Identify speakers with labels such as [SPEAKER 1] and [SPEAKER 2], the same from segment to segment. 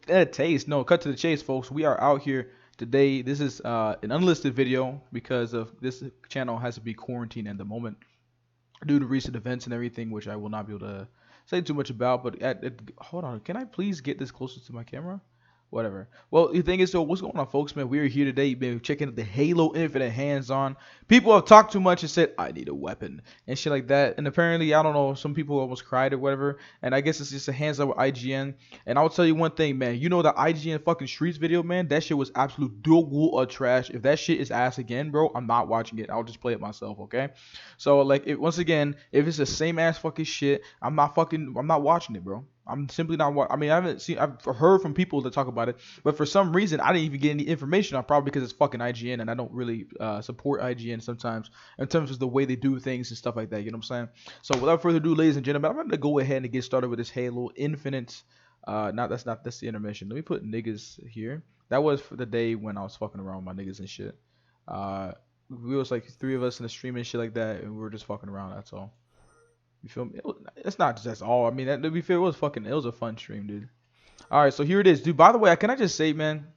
[SPEAKER 1] taste. No, cut to the chase, folks. We are out here today. This is an unlisted video because of this channel has to be quarantined at the moment due to recent events and everything, which I will not be able to say too much about. But hold on, can I please get this closer to my camera? Whatever. Well, the thing is, so what's going on, folks, man? We are here today, man, checking the Halo Infinite hands-on. People have talked too much and said, I need a weapon and shit like that. And apparently, I don't know, some people almost cried or whatever. And I guess it's just a hands-up with IGN. And I'll tell you one thing, man. You know the IGN fucking Streets video, man? That shit was absolute dog of trash. If that shit is ass again, bro, I'm not watching it. I'll just play it myself, okay? So, like, once again, if it's the same ass fucking shit, I'm not watching it, bro. I'm simply not. I mean, I've heard from people that talk about it, but for some reason, I didn't even get any information on. Probably because it's fucking IGN, and I don't really support IGN sometimes in terms of the way they do things and stuff like that. You know what I'm saying? So without further ado, ladies and gentlemen, I'm gonna go ahead and get started with this Halo Infinite. That's the intermission. Let me put niggas here. That was for the day when I was fucking around with my niggas and shit. We was like 3 of us in the stream and shit like that, and we were just fucking around. That's all. You feel me? It's not just that's all. I mean, to be fair, it was a fun stream, dude. All right, so here it is, dude. By the way, can I just say, man,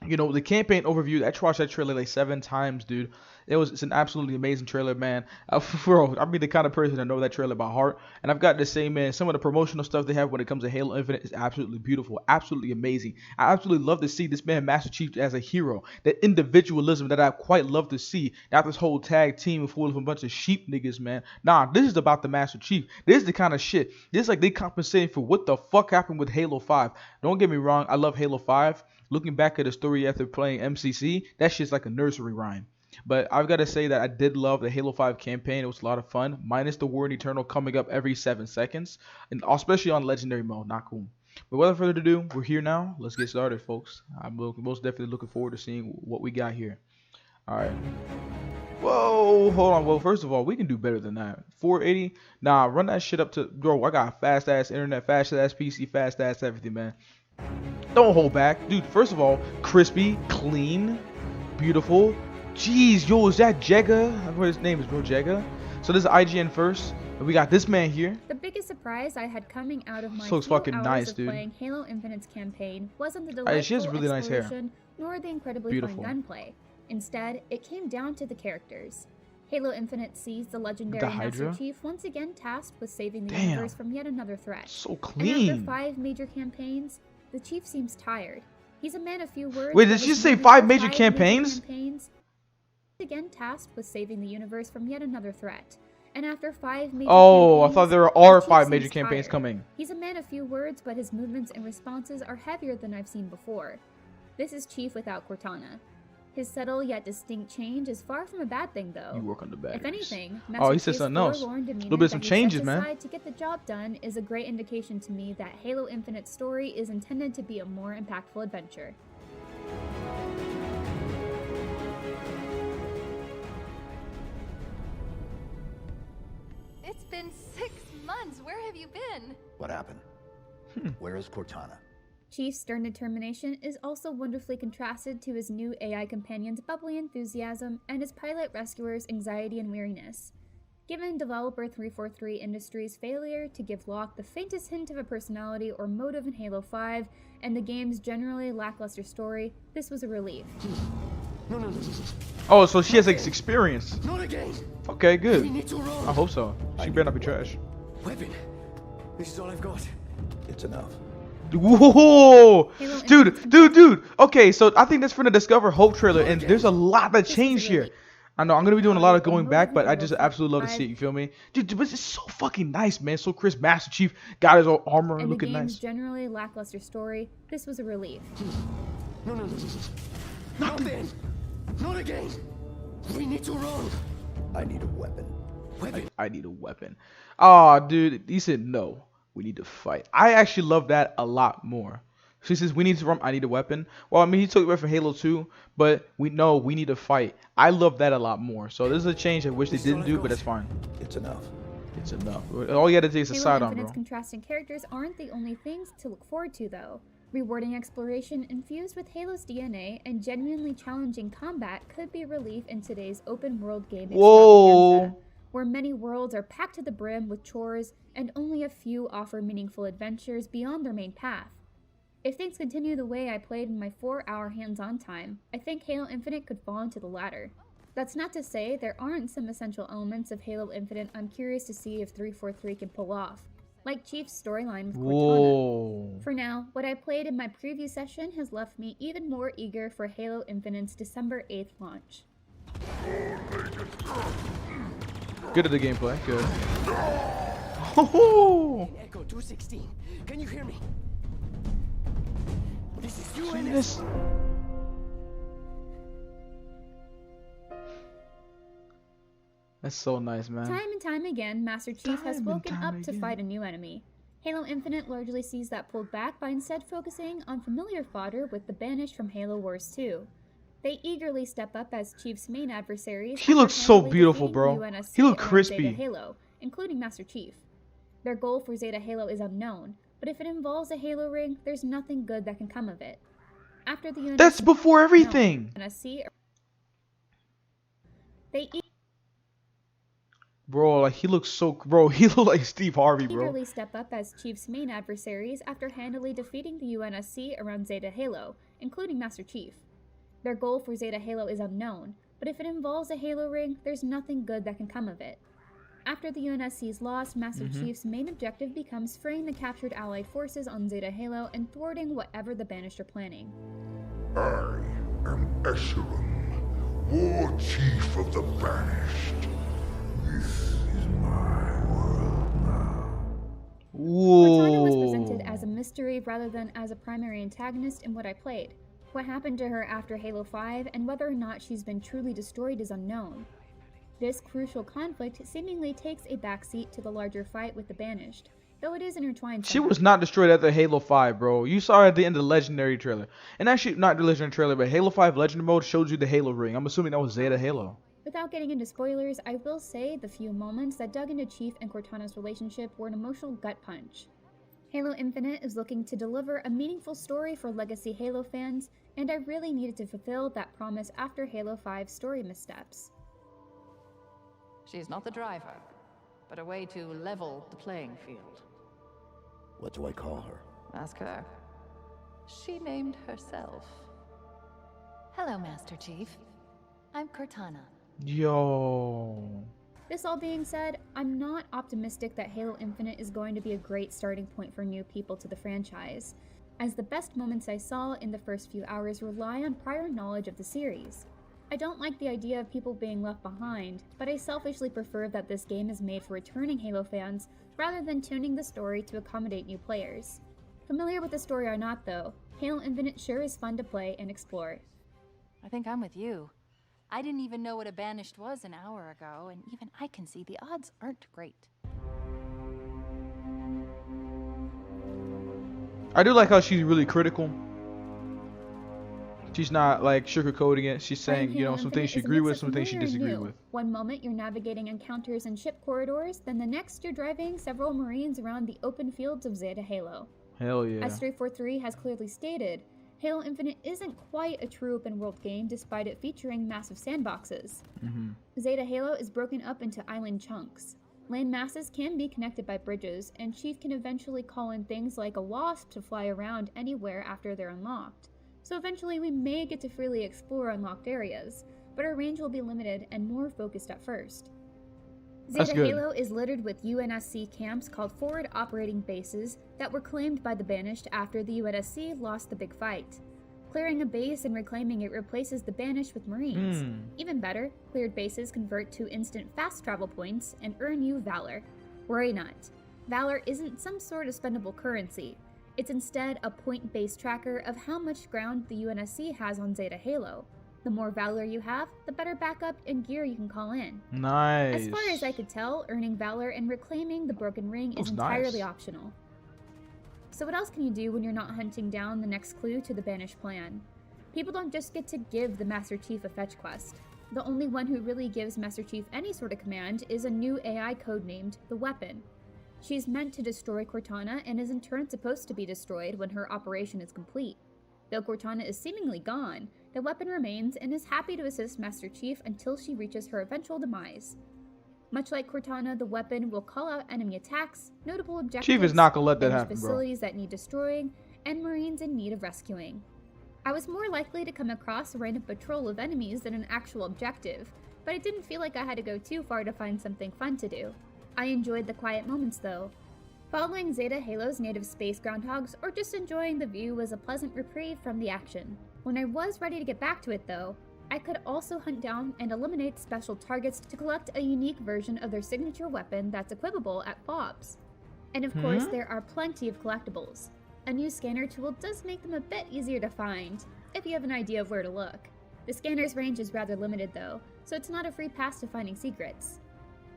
[SPEAKER 1] you know, the campaign overview, I watched that trailer like 7 times, dude. It's an absolutely amazing trailer, man. Bro, I'm the kind of person that know that trailer by heart. And I've got to say, man, some of the promotional stuff they have when it comes to Halo Infinite is absolutely beautiful, absolutely amazing. I absolutely love to see this man, Master Chief, as a hero. That individualism that I quite love to see. Not this whole tag team full of a bunch of sheep niggas, man. Nah, this is about the Master Chief. This is the kind of shit. This is like they compensating for what the fuck happened with Halo 5. Don't get me wrong, I love Halo 5. Looking back at the story after playing MCC, that shit's like a nursery rhyme. But I've got to say that I did love the Halo 5 campaign. It was a lot of fun, minus the War in Eternal coming up every 7 seconds, and especially on Legendary mode. Not cool. But without further ado, we're here now. Let's get started, folks. I'm most definitely looking forward to seeing what we got here. All right. Whoa, hold on. Well, first of all, we can do better than that. 480? Nah, run that shit up to... Bro, I got fast-ass internet, fast-ass PC, fast-ass everything, man. Don't hold back. Dude, first of all, crispy, clean, beautiful. Jeez, yo, is that Jega? I know what his name is, bro, Jega. So this is IGN first. And we got this man here.
[SPEAKER 2] The biggest surprise I had coming out of my
[SPEAKER 1] so
[SPEAKER 2] few
[SPEAKER 1] fucking
[SPEAKER 2] hours
[SPEAKER 1] nice,
[SPEAKER 2] of
[SPEAKER 1] dude.
[SPEAKER 2] playing Halo Infinite's campaign wasn't the delightful
[SPEAKER 1] She has really nice hair.
[SPEAKER 2] exploration nor the incredibly
[SPEAKER 1] Beautiful.
[SPEAKER 2] fun gunplay. Instead, it came down to the characters. Halo Infinite sees the legendary
[SPEAKER 1] The
[SPEAKER 2] Master
[SPEAKER 1] Hydra?
[SPEAKER 2] Chief once again tasked with saving the
[SPEAKER 1] Damn.
[SPEAKER 2] universe from yet another threat.
[SPEAKER 1] So
[SPEAKER 2] And
[SPEAKER 1] clean.
[SPEAKER 2] after 5 major campaigns, the Chief seems tired. He's a man of few words.
[SPEAKER 1] Wait,
[SPEAKER 2] but
[SPEAKER 1] did she
[SPEAKER 2] his
[SPEAKER 1] say
[SPEAKER 2] movement
[SPEAKER 1] 5
[SPEAKER 2] for
[SPEAKER 1] major
[SPEAKER 2] 5
[SPEAKER 1] campaigns?
[SPEAKER 2] Again tasked with saving the universe from yet another threat. And after 5 major
[SPEAKER 1] Oh, I
[SPEAKER 2] campaigns,
[SPEAKER 1] thought there
[SPEAKER 2] the
[SPEAKER 1] are
[SPEAKER 2] Chief
[SPEAKER 1] 5 major
[SPEAKER 2] seems
[SPEAKER 1] campaigns
[SPEAKER 2] tired.
[SPEAKER 1] coming.
[SPEAKER 2] He's a man of few words, but his movements and responses are heavier than I've seen before. This is Chief without Cortana. His subtle yet distinct change is far from a bad thing, though.
[SPEAKER 1] You work on the batteries.
[SPEAKER 2] If anything,
[SPEAKER 1] Oh,
[SPEAKER 2] Master
[SPEAKER 1] he said
[SPEAKER 2] Chief's
[SPEAKER 1] something else.
[SPEAKER 2] forlorn demeanor
[SPEAKER 1] Little bit of some
[SPEAKER 2] that he
[SPEAKER 1] changes,
[SPEAKER 2] sets
[SPEAKER 1] man.
[SPEAKER 2] aside to get the job done is a great indication to me that Halo Infinite's story is intended to be a more impactful adventure.
[SPEAKER 3] It's been 6 months. Where have you been?
[SPEAKER 4] What happened? Where is Cortana?
[SPEAKER 2] Chief's stern determination is also wonderfully contrasted to his new AI companion's bubbly enthusiasm and his pilot rescuer's anxiety and weariness. Given developer 343 Industries' failure to give Locke the faintest hint of a personality or motive in Halo 5, and the game's generally lackluster story, this was a relief.
[SPEAKER 4] No.
[SPEAKER 1] Oh, so she has like experience.
[SPEAKER 4] Not again.
[SPEAKER 1] Okay, good.
[SPEAKER 4] We need to roll.
[SPEAKER 1] I hope so. She better not be trash.
[SPEAKER 4] Weapon. This is all I've got. It's enough.
[SPEAKER 1] Whoa,
[SPEAKER 2] Halo
[SPEAKER 1] dude. Okay, so I think that's from the Discover Hope trailer, and there's a lot that changed here. I know I'm gonna be doing a lot of going back, but I just absolutely love to see it. You feel me, dude? But it's so fucking nice, man. So Chris Master Chief got his own armor,
[SPEAKER 2] And
[SPEAKER 1] looking
[SPEAKER 2] the game's
[SPEAKER 1] nice.
[SPEAKER 2] generally lackluster story, this was a relief.
[SPEAKER 4] No. Not then. Not again. We need to roll. I need a weapon.
[SPEAKER 1] I need a weapon. Oh, dude, he said no. We need to fight. I actually love that a lot more. She says we need to run. I need a weapon. Well, I mean, he took it away from Halo 2, but we know we need to fight. I love that a lot more. So this is a change I wish they didn't do, but that's fine.
[SPEAKER 4] It's enough.
[SPEAKER 1] It's enough. All you gotta do is a
[SPEAKER 2] Halo
[SPEAKER 1] side on,
[SPEAKER 2] Infinite's
[SPEAKER 1] bro.
[SPEAKER 2] contrasting characters aren't the only things to look forward to, though. Rewarding exploration infused with Halo's DNA and genuinely challenging combat could be a relief in today's open-world game extravaganza, where many worlds are packed to the brim with chores and only a few offer meaningful adventures beyond their main path. If things continue the way I played in my 4-hour hands-on time, I think Halo Infinite could fall into the latter. That's not to say there aren't some essential elements of Halo Infinite I'm curious to see if 343 can pull off, like Chief's storyline with Cortana.
[SPEAKER 1] Whoa.
[SPEAKER 2] For now, what I played in my preview session has left me even more eager for Halo Infinite's December 8th launch.
[SPEAKER 1] Good at the gameplay. Good. Oh.
[SPEAKER 4] Echo 216. Can you hear me? This is you
[SPEAKER 1] See
[SPEAKER 4] and
[SPEAKER 1] this? That's so nice, man.
[SPEAKER 2] Time and time again, Master Chief has
[SPEAKER 1] Time and
[SPEAKER 2] woken
[SPEAKER 1] time
[SPEAKER 2] up to
[SPEAKER 1] again.
[SPEAKER 2] fight a new enemy. Halo Infinite largely sees that pulled back by instead focusing on familiar fodder with the Banished from Halo Wars 2. They eagerly step up as Chief's main adversaries.
[SPEAKER 1] He
[SPEAKER 2] after
[SPEAKER 1] looks so
[SPEAKER 2] handily
[SPEAKER 1] beautiful,
[SPEAKER 2] defeating the
[SPEAKER 1] bro.
[SPEAKER 2] UNSC
[SPEAKER 1] He look
[SPEAKER 2] around
[SPEAKER 1] crispy.
[SPEAKER 2] Zeta Halo, including Master Chief. Their goal for Zeta Halo is unknown, but if it involves a Halo ring, there's nothing good that can come of it. After the UNSC
[SPEAKER 1] That's before everything.
[SPEAKER 2] they
[SPEAKER 1] Bro, like he looks so, bro, he look like Steve Harvey, bro.
[SPEAKER 2] eagerly step up as Chief's main adversaries after handily defeating the UNSC around Zeta Halo, including Master Chief. Their goal for Zeta Halo is unknown, but if it involves a Halo ring, there's nothing good that can come of it. After the UNSC's loss, Master Chief's main objective becomes freeing the captured Allied forces on Zeta Halo and thwarting whatever the Banished are planning.
[SPEAKER 5] I am Eshelon, War Chief of the Banished. This is my world now.
[SPEAKER 2] Cortana was
[SPEAKER 1] Whoa.
[SPEAKER 2] presented as a mystery rather than as a primary antagonist in what I played. What happened to her after Halo 5 and whether or not she's been truly destroyed is unknown. This crucial conflict seemingly takes a backseat to the larger fight with the Banished, though it is intertwined
[SPEAKER 1] She
[SPEAKER 2] somehow.
[SPEAKER 1] was not destroyed at the Halo 5, bro. You saw her at the end of the Legendary trailer. And actually, not the Legendary trailer, but Halo 5 Legendary mode showed you the Halo ring. I'm assuming that was Zeta Halo.
[SPEAKER 2] Without getting into spoilers, I will say the few moments that dug into Chief and Cortana's relationship were an emotional gut punch. Halo Infinite is looking to deliver a meaningful story for legacy Halo fans, and I really needed to fulfill that promise after Halo 5's story missteps.
[SPEAKER 3] She's not the driver, but a way to level the playing field.
[SPEAKER 4] What do I call her?
[SPEAKER 3] Ask her. She named herself. Hello, Master Chief. I'm Cortana.
[SPEAKER 1] Yo.
[SPEAKER 2] This all being said, I'm not optimistic that Halo Infinite is going to be a great starting point for new people to the franchise, as the best moments I saw in the first few hours rely on prior knowledge of the series. I don't like the idea of people being left behind, but I selfishly prefer that this game is made for returning Halo fans rather than tuning the story to accommodate new players. Familiar with the story or not though, Halo Infinite sure is fun to play and explore.
[SPEAKER 3] I think I'm with you. I didn't even know what a Banished was an hour ago, and even I can see the odds aren't great.
[SPEAKER 1] I do like how she's really critical. She's not like sugarcoating it. She's saying,
[SPEAKER 2] Playing
[SPEAKER 1] you know,
[SPEAKER 2] Halo
[SPEAKER 1] some things she
[SPEAKER 2] Infinite is a
[SPEAKER 1] agree
[SPEAKER 2] mix
[SPEAKER 1] with,
[SPEAKER 2] of
[SPEAKER 1] some things she
[SPEAKER 2] familiar and
[SPEAKER 1] disagree
[SPEAKER 2] new.
[SPEAKER 1] with.
[SPEAKER 2] One moment you're navigating encounters and ship corridors, then the next you're driving several Marines around the open fields of Zeta Halo.
[SPEAKER 1] Hell yeah.
[SPEAKER 2] As 343 has clearly stated, Halo Infinite isn't quite a true open world game despite it featuring massive sandboxes. Zeta Halo is broken up into island chunks. Land masses can be connected by bridges, and Chief can eventually call in things like a wasp to fly around anywhere after they're unlocked. So eventually we may get to freely explore unlocked areas, but our range will be limited and more focused at first.
[SPEAKER 1] That's
[SPEAKER 2] Zeta
[SPEAKER 1] good.
[SPEAKER 2] Halo is littered with UNSC camps called Forward Operating Bases that were claimed by the Banished after the UNSC lost the big fight. Clearing a base and reclaiming it replaces the Banished with Marines. Even better, cleared bases convert to instant fast travel points and earn you Valor. Worry not. Valor isn't some sort of spendable currency. It's instead a point-based tracker of how much ground the UNSC has on Zeta Halo. The more Valor you have, the better backup and gear you can call in.
[SPEAKER 1] Nice.
[SPEAKER 2] As far as I could tell, earning Valor and reclaiming the Broken Ring
[SPEAKER 1] Looks
[SPEAKER 2] is entirely
[SPEAKER 1] nice.
[SPEAKER 2] optional. So what else can you do when you're not hunting down the next clue to the Banished plan? People don't just get to give the Master Chief a fetch quest. The only one who really gives Master Chief any sort of command is a new AI codenamed the Weapon. She's meant to destroy Cortana and is in turn supposed to be destroyed when her operation is complete. Though Cortana is seemingly gone, the Weapon remains and is happy to assist Master Chief until she reaches her eventual demise. Much like Cortana, the Weapon will call out enemy attacks, notable objectives,
[SPEAKER 1] Chief is not gonna let that
[SPEAKER 2] Banished
[SPEAKER 1] happen, bro.
[SPEAKER 2] facilities that need destroying, and Marines in need of rescuing. I was more likely to come across a random patrol of enemies than an actual objective, but it didn't feel like I had to go too far to find something fun to do. I enjoyed the quiet moments though. Following Zeta Halo's native space groundhogs or just enjoying the view was a pleasant reprieve from the action. When I was ready to get back to it though, I could also hunt down and eliminate special targets to collect a unique version of their signature weapon that's equipable at FOBs. And of course, there are plenty of collectibles. A new scanner tool does make them a bit easier to find, if you have an idea of where to look. The scanner's range is rather limited though, so it's not a free pass to finding secrets.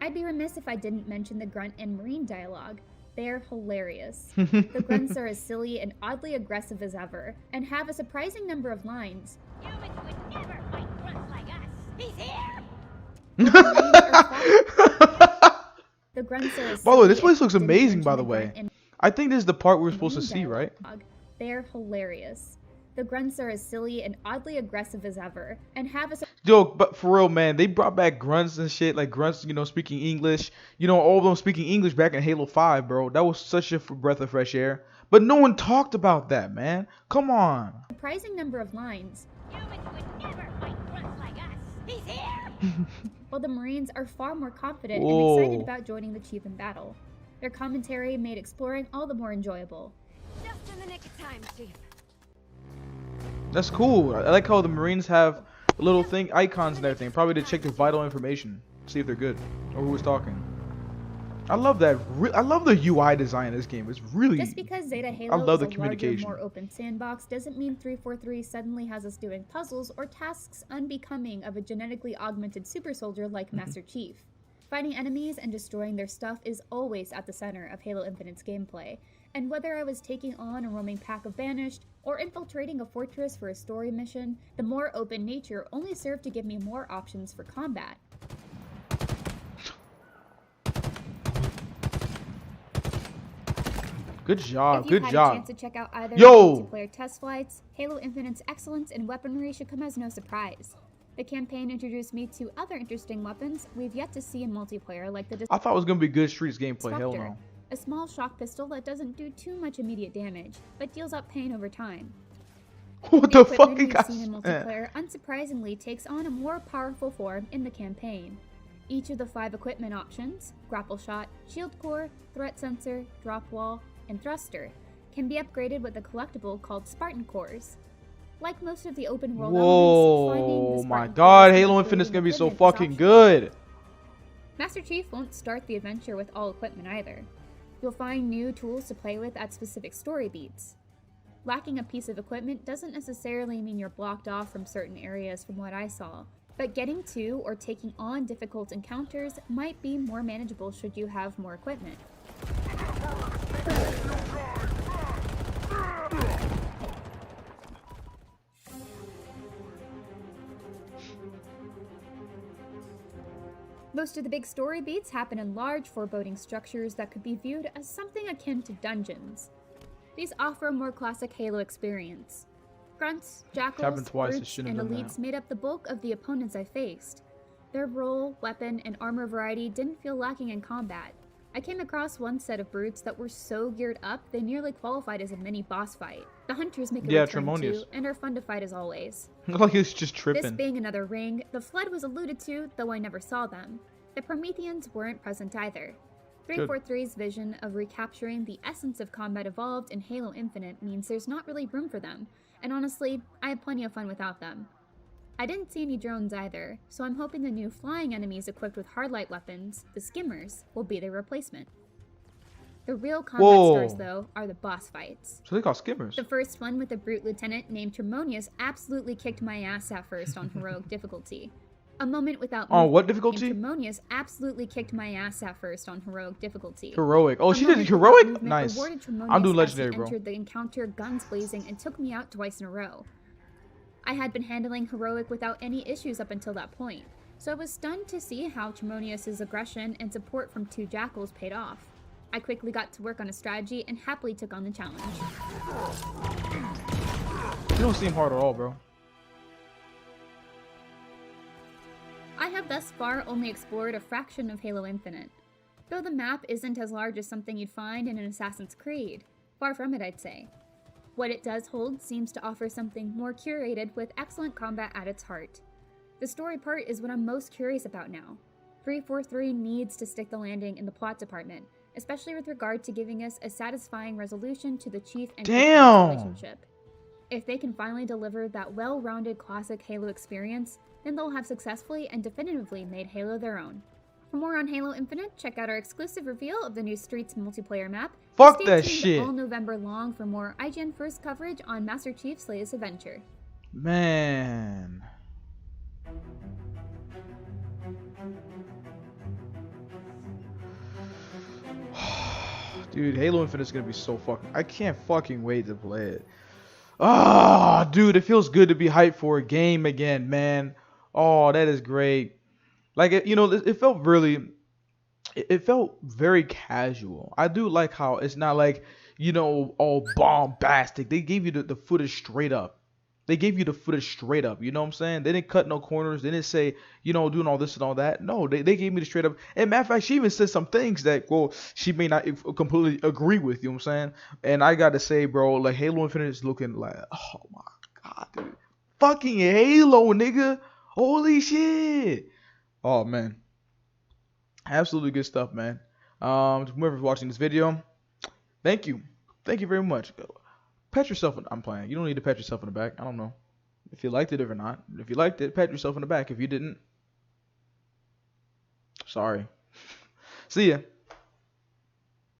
[SPEAKER 2] I'd be remiss if I didn't mention the Grunt and Marine dialogue. They're hilarious. The grunts are as silly and oddly aggressive as ever, and have a surprising number of lines.
[SPEAKER 6] Humans would never fight grunts like us. He's here!
[SPEAKER 2] The grunts are as
[SPEAKER 1] By the way,
[SPEAKER 2] silly
[SPEAKER 1] this place
[SPEAKER 2] as
[SPEAKER 1] looks
[SPEAKER 2] didn't
[SPEAKER 1] amazing,
[SPEAKER 2] mention
[SPEAKER 1] by the
[SPEAKER 2] Grunt
[SPEAKER 1] way.
[SPEAKER 2] and
[SPEAKER 1] I think this is the part we're supposed to
[SPEAKER 2] Marine
[SPEAKER 1] see, right?
[SPEAKER 2] dialogue. They're hilarious. The grunts are as silly and oddly aggressive as ever, and have a
[SPEAKER 1] Yo, but for real, man, they brought back grunts and shit, like grunts, you know, speaking English. You know, all of them speaking English back in Halo 5, bro. That was such a breath of fresh air. But no one talked about that, man. Come on.
[SPEAKER 2] surprising number of lines.
[SPEAKER 6] Humans would never fight grunts like us. He's here!
[SPEAKER 2] While the Marines are far more confident
[SPEAKER 1] Whoa.
[SPEAKER 2] and excited about joining the Chief in battle. Their commentary made exploring all the more enjoyable.
[SPEAKER 6] Just in the nick of time, Chief.
[SPEAKER 1] That's cool. I like how the Marines have little thing icons and everything, probably to check their vital information, see if they're good or who is talking. I love that. I love the UI design in this game. It's really.
[SPEAKER 2] Just because Zeta Halo
[SPEAKER 1] love
[SPEAKER 2] is
[SPEAKER 1] the
[SPEAKER 2] a larger,
[SPEAKER 1] communication.
[SPEAKER 2] more open sandbox doesn't mean 343 suddenly has us doing puzzles or tasks unbecoming of a genetically augmented super soldier like Master Chief. Fighting enemies and destroying their stuff is always at the center of Halo Infinite's gameplay, and whether I was taking on a roaming pack of Banished or infiltrating a fortress for a story mission, the more open nature only served to give me more options for combat.
[SPEAKER 1] Good job.
[SPEAKER 2] If you
[SPEAKER 1] Good
[SPEAKER 2] had a
[SPEAKER 1] job.
[SPEAKER 2] chance to check out either
[SPEAKER 1] Yo!
[SPEAKER 2] multiplayer test flights, Halo Infinite's excellence in weaponry should come as no surprise. The campaign introduced me to other interesting weapons we've yet to see in multiplayer, like the
[SPEAKER 1] I thought it was gonna be good Streets gameplay. Hell
[SPEAKER 2] Disruptor,
[SPEAKER 1] no.
[SPEAKER 2] a small shock pistol that doesn't do too much immediate damage, but deals out pain over time.
[SPEAKER 1] What the fuck?
[SPEAKER 2] Equipment we've seen in multiplayer unsurprisingly takes on a more powerful form in the campaign. Each of the 5 equipment options, grapple shot, shield core, threat sensor, drop wall, and thruster, can be upgraded with a collectible called Spartan Cores. Like most of the open world elements, finding the
[SPEAKER 1] Whoa, my
[SPEAKER 2] Spartan
[SPEAKER 1] God,
[SPEAKER 2] cores
[SPEAKER 1] Halo
[SPEAKER 2] and
[SPEAKER 1] Infinite's gonna be so
[SPEAKER 2] upgrading equipment is
[SPEAKER 1] fucking
[SPEAKER 2] optional.
[SPEAKER 1] good.
[SPEAKER 2] Master Chief won't start the adventure with all equipment either. You'll find new tools to play with at specific story beats. Lacking a piece of equipment doesn't necessarily mean you're blocked off from certain areas from what I saw, but getting to or taking on difficult encounters might be more manageable should you have more equipment. Most of the big story beats happen in large, foreboding structures that could be viewed as something akin to dungeons. These offer a more classic Halo experience. Grunts, jackals,
[SPEAKER 1] Happened twice, it
[SPEAKER 2] brutes,
[SPEAKER 1] shouldn't
[SPEAKER 2] and
[SPEAKER 1] have done
[SPEAKER 2] elites made up the bulk of the opponents I faced. Their role, weapon, and armor variety didn't feel lacking in combat. I came across one set of brutes that were so geared up they nearly qualified as a mini boss fight. The hunters make a
[SPEAKER 1] Yeah,
[SPEAKER 2] return
[SPEAKER 1] Tremonius.
[SPEAKER 2] too, and are fun to fight as always.
[SPEAKER 1] Like it's just
[SPEAKER 2] This
[SPEAKER 1] tripping.
[SPEAKER 2] being another ring, the Flood was alluded to, though I never saw them. The Prometheans weren't present either. 343's vision of recapturing the essence of combat evolved in Halo Infinite means there's not really room for them, and honestly, I had plenty of fun without them. I didn't see any drones either, so I'm hoping the new flying enemies equipped with hardlight weapons, the Skimmers, will be their replacement. The real combat
[SPEAKER 1] Whoa.
[SPEAKER 2] stars, though, are the boss fights.
[SPEAKER 1] So they call skimmers.
[SPEAKER 2] The first one with a brute lieutenant named Tremonius absolutely kicked my ass at first on heroic difficulty. A moment without
[SPEAKER 1] On
[SPEAKER 2] me
[SPEAKER 1] what
[SPEAKER 2] named
[SPEAKER 1] difficulty?
[SPEAKER 2] Tremonius absolutely kicked my ass at first on heroic difficulty.
[SPEAKER 1] Heroic. Oh,
[SPEAKER 2] A
[SPEAKER 1] she did
[SPEAKER 2] moment without
[SPEAKER 1] heroic?
[SPEAKER 2] movement
[SPEAKER 1] Nice.
[SPEAKER 2] rewarded Tremonius
[SPEAKER 1] I'm doing
[SPEAKER 2] as he
[SPEAKER 1] legendary, bro.
[SPEAKER 2] entered the encounter guns blazing and took me out twice in a row. I had been handling heroic without any issues up until that point, so I was stunned to see how Tremonius' aggression and support from 2 jackals paid off. I quickly got to work on a strategy and happily took on the challenge.
[SPEAKER 1] You don't seem hard at all, bro.
[SPEAKER 2] I have thus far only explored a fraction of Halo Infinite, though the map isn't as large as something you'd find in an Assassin's Creed. Far from it, I'd say. What it does hold seems to offer something more curated with excellent combat at its heart. The story part is what I'm most curious about now. 343 needs to stick the landing in the plot department, especially with regard to giving us a satisfying resolution to the Chief and Cortana's relationship. If they can finally deliver that well-rounded classic Halo experience, then they'll have successfully and definitively made Halo their own. For more on Halo Infinite, check out our exclusive reveal of the new Streets multiplayer map.
[SPEAKER 1] Fuck
[SPEAKER 2] Stay
[SPEAKER 1] that
[SPEAKER 2] tuned
[SPEAKER 1] shit.
[SPEAKER 2] all November long for more IGN first coverage on Master Chief's latest adventure.
[SPEAKER 1] Man. Dude, Halo Infinite is gonna be so fucking. I can't fucking wait to play it. Ah, dude, it feels good to be hyped for a game again, man. Oh, that is great. Like it felt really. It felt very casual. I do like how it's not like all bombastic. They gave you the footage straight up. They gave you the footage straight up. You know what I'm saying? They didn't cut no corners. They didn't say, doing all this and all that. No, they gave me the straight up. And matter of fact, she even said some things that, well, she may not completely agree with. You know what I'm saying? And I got to say, bro, like Halo Infinite is looking like, oh my God, dude. Fucking Halo, nigga. Holy shit. Oh, man. Absolutely good stuff, man. Whoever's watching this video, thank you. Thank you very much. Pat yourself. I'm playing. You don't need to pat yourself in the back. I don't know if you liked it or not. If you liked it, pat yourself in the back. If you didn't, sorry. See ya.